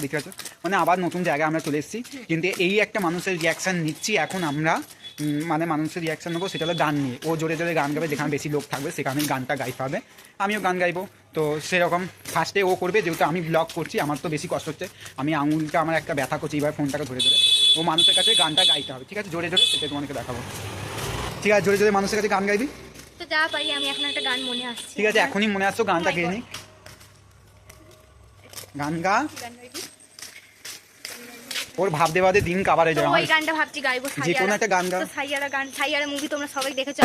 দেখতে পাচ্ছ মানে আবার নতুন জায়গায় আমরা চলে এসেছি, কিন্তু এই একটা মানুষের রিয়াকশান নিচ্ছি এখন আমরা, মানে মানুষের রিয়াকশান নেবো, সেটা হলো গান নিয়ে। ও জোরে জোরে গান গাবে, যেখানে বেশি লোক থাকবে সেখানে গানটা গাইতে হবে, আমিও গান গাইবো। তো সেরকম ফার্স্টে ও করবে, যেহেতু আমি ব্লগ করছি আমার তো বেশি কষ্ট হচ্ছে, আমি আঙুলটা আমার একটা ব্যথা করছি, এবার ফোনটাকে ধরে ধরে ও মানুষের কাছে গানটা গাইতে হবে, ঠিক আছে? জোরে জোরে, সেটা তোমাকে দেখাবো, ঠিক আছে? জোরে জোরে মানুষের কাছে গান গাইবি তো যা পারি। আমি এখন একটা গান মনে আসছে, ঠিক আছে? এখনই মনে আসছো, গানটা গেয়ে নি, গান গা। ওর ভাবতে ভাবতে দিন কাবার হয়ে যাবে। ওই গানটা ভাবছি গাইবো, যে কোনো একটা গান গাও। সাইয়ারা গান, সাইয়ারা মুভি তোমরা সবাই দেখেছো,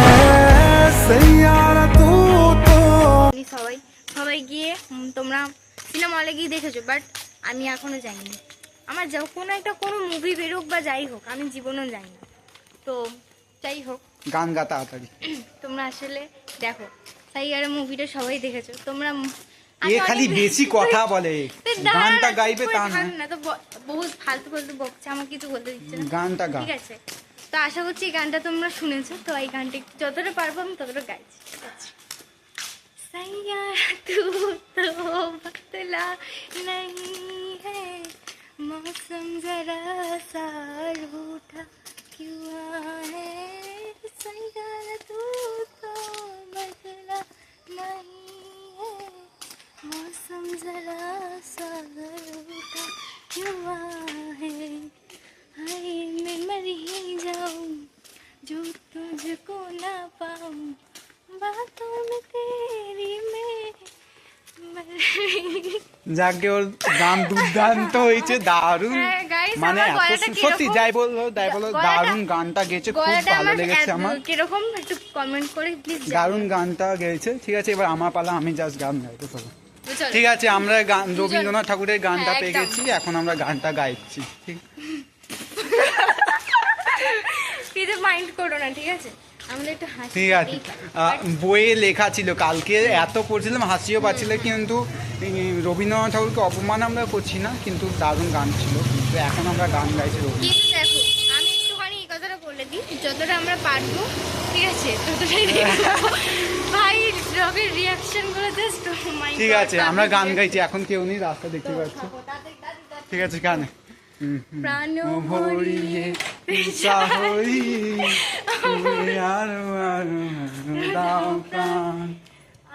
সবাই সবাই গিয়ে তোমরা সিনেমা হলে গিয়ে দেখেছো, বাট আমি এখনো যাইনি। আমার যা কোনো মুভি বেরোক বা যাই হোক, আমি জীবনেও যাই না। তো যাই হোক, গান গা তাড়াতাড়ি। তোমরা আসলে দেখো, সাইয়ারা মুভিটা সবাই দেখেছো তোমরা। এ খালি বেশি কথা বলে, গানটা গাইবে তা না। তো বহুত ফালতু ফালতু বকছে, আমার কিছু বলতে দিচ্ছে না, গানটা গা, ঠিক আছে? তো আশা করছি এই গানটা তোমরা শুনেছো, তো এই গানটা যতটা পারবো আমি ততটা গাইছি, ঠিক আছে? सैयारा तू तो बतला नहीं है, मौसम जरा सा रूठा क्यों है, सैयारा तू तो बतला नहीं है, मौसम जरा सा रूठा क्यों है, हाय मैं मर ही जाऊं जो तुझको ना पाऊं, बातों में तेरी में। যাকে ওর গান দুর্দান্ত হয়েছে, দারুণ, মানে সত্যি যাই বলো দারুণ গানটা গেয়েছে, খুব ভালো লেগেছে আমার। কিরকম একটু কমেন্ট করে প্লিজ। দারুণ গানটা গেয়েছে, ঠিক আছে? এবার আমার পালা, আমি জাস্ট গান গাইতে পারবো, ঠিক আছে? আমরা গান রবীন্দ্রনাথ ঠাকুরের গানটা পেয়ে গেছি, এখন আমরা গানটা গাইছি, ঠিক? কিছু মাইন্ড করো না, ঠিক আছে? ঠিক আছে, বইয়ে লেখা ছিল, কালকে এত করছিলাম হাসিও পাচ্ছিল, কিন্তু রবীন্দ্রনাথ ঠাকুরকে অপমান আমরা করছি না, কিন্তু দারুণ গান ছিল, কিন্তু এখন আমরা গান গাইছি রবীন্দ্রনাথ। কিন্তু দেখো, আমি একটুখানি এই কথাটা বলে দিই, যতটা আমরা পারবো, ঠিক আছে, ততটাই ভাই রবির রিয়াকশন গুলো জাস্ট মাইন্ড। ঠিক আছে, আমরা গান গাইছি, এখন কেউ নেই, রাস্তা দেখতে পাচ্ছি, ঠিক আছে? গানে প্রাণ ভরিয়ে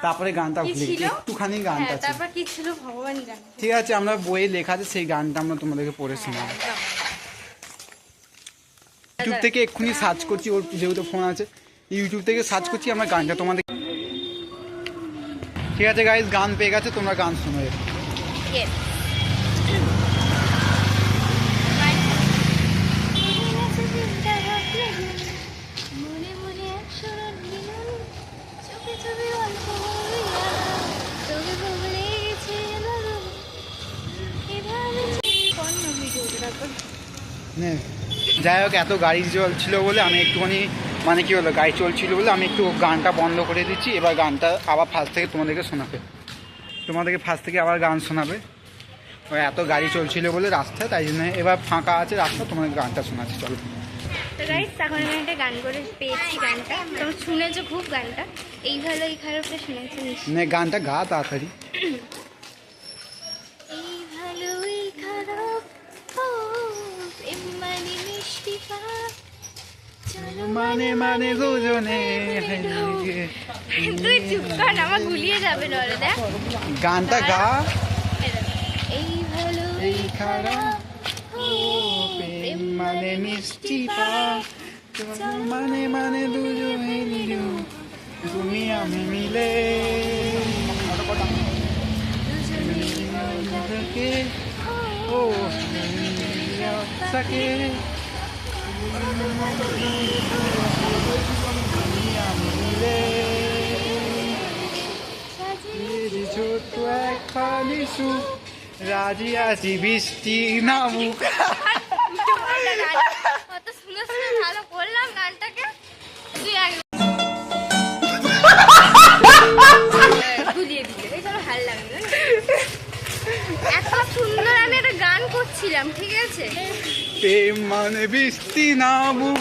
তারপরে গানটা একটুখানি গানটা, তারপর কি ছিল ভগবান জানে, ঠিক আছে? আমরা বইয়ে লেখা আছে, সেই গানটা আমরা তোমাদেরকে পড়ে শোনাবো। ইউটিউব থেকে এক্ষুনি সার্চ করছি, ওর যেহেতু ফোন আছে, ইউটিউব থেকে সার্চ করছি, আমরা গানটা তোমাদের, ঠিক আছে গাইস? গান পেয়ে গেছে, তোমরা গান শোনো। যাই হোক, এত গাড়ি চলছিল বলে আমি একটুখানি, মানে কি হলো, গাড়ি চলছিল বলে আমি একটু গানটা বন্ধ করে দিচ্ছি। এবার গানটা আবার ফার্স্ট থেকে তোমাদেরকে ফার্স্ট থেকে আবার গান শোনাবে। ওই এত গাড়ি চলছিল বলে রাস্তায়, তাই জন্য এবার ফাঁকা আছে রাস্তা, তোমাদের গানটা শোনাচ্ছি, চলো। তো গাইস, এখন আমি একটা গান করে পেয়েছি, গানটা তোমরা শুনেছো খুব, গানটা এই ভালো এই খারাপটা শুনেছো নিশ্চয়ই। গানটা গা তাড়াতাড়ি। এই ভালো এই খারাপ, ও প্রেম মানে মিষ্টি পাপ, চলো মানে মানে দুজনে। তুই চুপ কর, আমার গুলিয়ে যাবে নরে। দেখ গানটা গা। এই ভালো এই খারাপ, ও প্রেম মানে মিষ্টি পাপ, মানে মানে দুজনে মিলে, তুমি আমি মিলে, ও সকে মিলে, ছোট্ট একখানি সুখ, রাজি আছি বৃষ্টি নামুক। কত সুন্দর সুন্দর ভালো করলাম গানটাকে, গুলিয়ে দিলে, এই জন্য ভালো লাগলো। এত সুন্দর আমি একটা গান করছিলাম, ঠিক আছে? প্রেম মানে বৃষ্টি নামুক,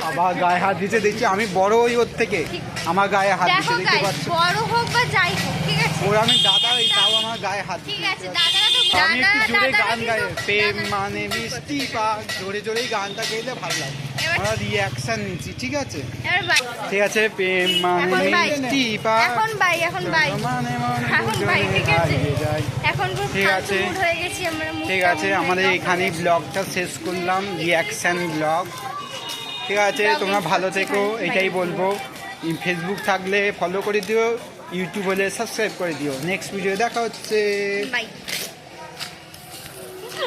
আবার গায়ে হাত দিচ্ছে দেখছি আমি বড় ওই ওর থেকে আমার গায়ে হাত দিচ্ছে দেখো দেখতে গাইস, পাচ্ছ বড় হোক বা যাই হোক, ঠিক আছে? ওর আমি দাদা ওই তাও আমার গায়ে হাত ঠিক দিচ্ছে। আছে, দাদারা তো আমি একটু জোরে গান গাই কিন্তু- প্রেম দাদারা- মানে বৃষ্টি পাক জোরে জোরেই গানটা গেলে ভালো লাগে এবার- আমরা রিয়াকশন নিচ্ছি ঠিক আছে এবার বাই। ঠিক আছে প্রেম মানে এখন বাই। বৃষ্টি পাক এখন বাই, এখন বাই। মানে মানে এখন দুজনে বাই, ঠিক আছে? হারিয়ে যায়। এখন পুরো ঠিক ফালতু আছে। mood হয়ে গেছি আমরা, ঠিক মুখটা আছে মনে হয় আমাদের off এখানেই হয়ে ব্লগটা শেষ করলাম রিয়াকশন ব্লগ ঠিক আছে Vlog তোমরা end ভালো করছি থেকো এখানে। এটাই বলবো ফেসবুক থাকলে ফলো করে দিও ইউটিউব হলে সাবস্ক্রাইব করে দিও নেক্সট ভিডিও দেখা হচ্ছে বাই।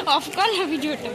অফ কর না ভিডিওটা।